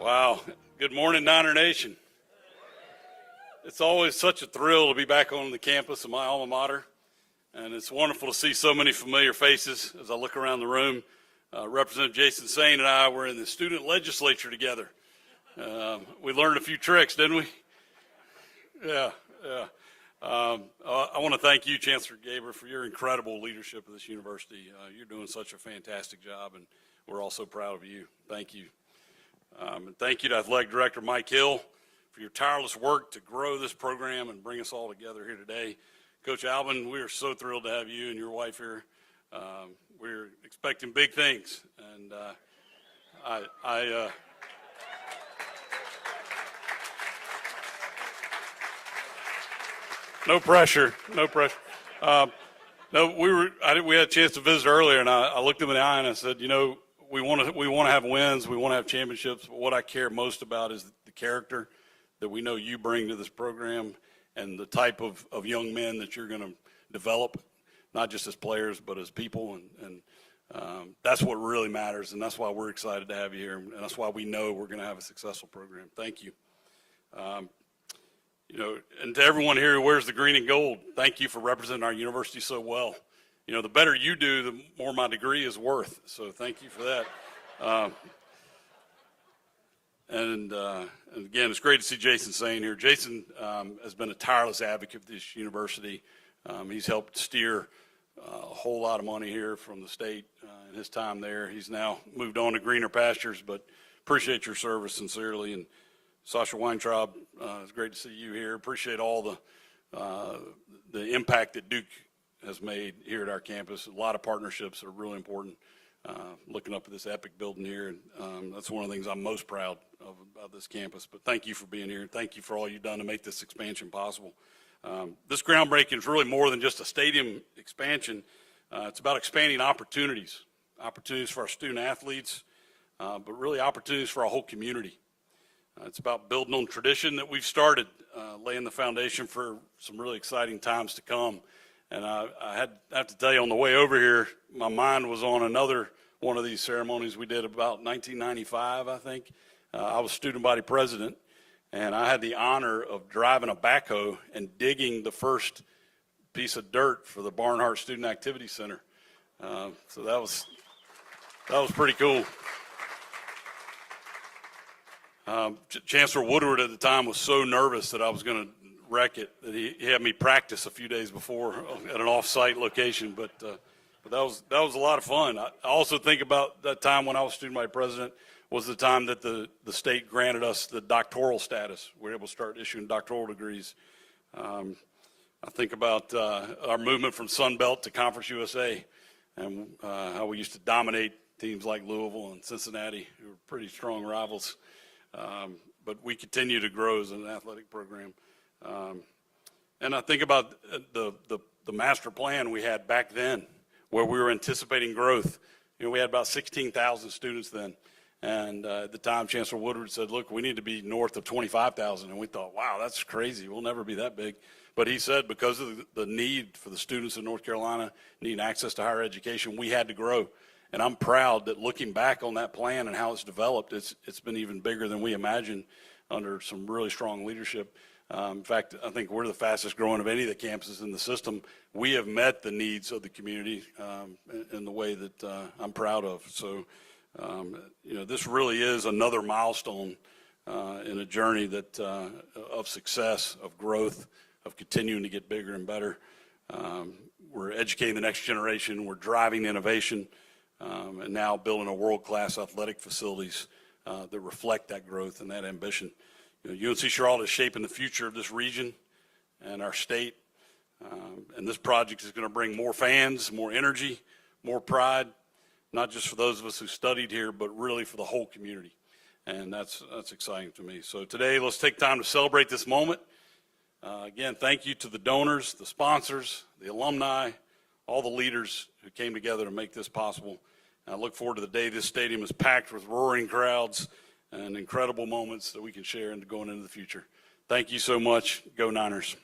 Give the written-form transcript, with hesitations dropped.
Wow. Good morning, Niner Nation. It's always such a thrill to be back on the campus of my alma mater, and it's wonderful to see so many familiar faces as I look around the room. Representative Jason Sain and I were in the student legislature together. We learned a few tricks, didn't we? Yeah. I want to thank you, Chancellor Gaber, for your incredible leadership of this university. You're doing such a fantastic job, and we're all so proud of you. Thank you. And thank you to Athletic Director Mike Hill for your tireless work to grow this program and bring us all together here today. Coach Alvin, we are so thrilled to have you and your wife here. We're expecting big things, and no pressure. No, we had a chance to visit earlier, and I looked him in the eye and I said, you know, we want to have wins, we want to have championships, but what I care most about is the character that we know you bring to this program and the type of young men that you're going to develop, not just as players, but as people, and that's what really matters, and that's why we're excited to have you here, and that's why we know we're going to have a successful program. Thank you. You know, and to everyone here who wears the green and gold, thank you for representing our university so well. You know, the better you do, the more my degree is worth. So thank you for that. And again, it's great to see Jason Sain here. Jason has been a tireless advocate for this university. He's helped steer a whole lot of money here from the state in his time there. He's now moved on to greener pastures, but appreciate your service sincerely. And Sasha Weintraub, it's great to see you here. Appreciate all the impact that Duke has made here at our campus. A lot of partnerships are really important. Looking up at this epic building here, and that's one of the things I'm most proud of about this campus. But thank you for being here. Thank you for all you've done to make this expansion possible. This groundbreaking is really more than just a stadium expansion. It's about expanding opportunities for our student athletes, but really opportunities for our whole community. It's about building on tradition that we've started, laying the foundation for some really exciting times to come. And I have to tell you, on the way over here, my mind was on another one of these ceremonies we did about 1995, I think. I was student body president, and I had the honor of driving a backhoe and digging the first piece of dirt for the Barnhart Student Activity Center. So that was pretty cool. Chancellor Woodward at the time was so nervous that I was going to wreck it that he had me practice a few days before at an off-site location, but that was a lot of fun. I also think about that time when I was student body president was the time that the state granted us the doctoral status. We were able to start issuing doctoral degrees. I think about our movement from Sun Belt to Conference USA, and how we used to dominate teams like Louisville and Cincinnati, who were pretty strong rivals. But we continue to grow as an athletic program. And I think about the master plan we had back then, where we were anticipating growth. You know, we had about 16,000 students then. And at the time, Chancellor Woodward said, look, we need to be north of 25,000. And we thought, wow, that's crazy. We'll never be that big. But he said because of the need for the students in North Carolina needing access to higher education, we had to grow. And I'm proud that looking back on that plan and how it's developed, it's been even bigger than we imagined under some really strong leadership. In fact, I think we're the fastest growing of any of the campuses in the system. We have met the needs of the community in the way that I'm proud of. So, you know, this really is another milestone in a journey that of success, of growth, of continuing to get bigger and better. We're educating the next generation. We're driving innovation, and now building a world-class athletic facilities that reflect that growth and that ambition. You know, UNC Charlotte is shaping the future of this region and our state, and this project is going to bring more fans, more energy, more pride, not just for those of us who studied here, but really for the whole community, and that's exciting to me. So today, let's take time to celebrate this moment. Again, thank you to the donors, the sponsors, the alumni, all the leaders who came together to make this possible. And I look forward to the day this stadium is packed with roaring crowds and incredible moments that we can share going into the future. Thank you so much. Go Niners.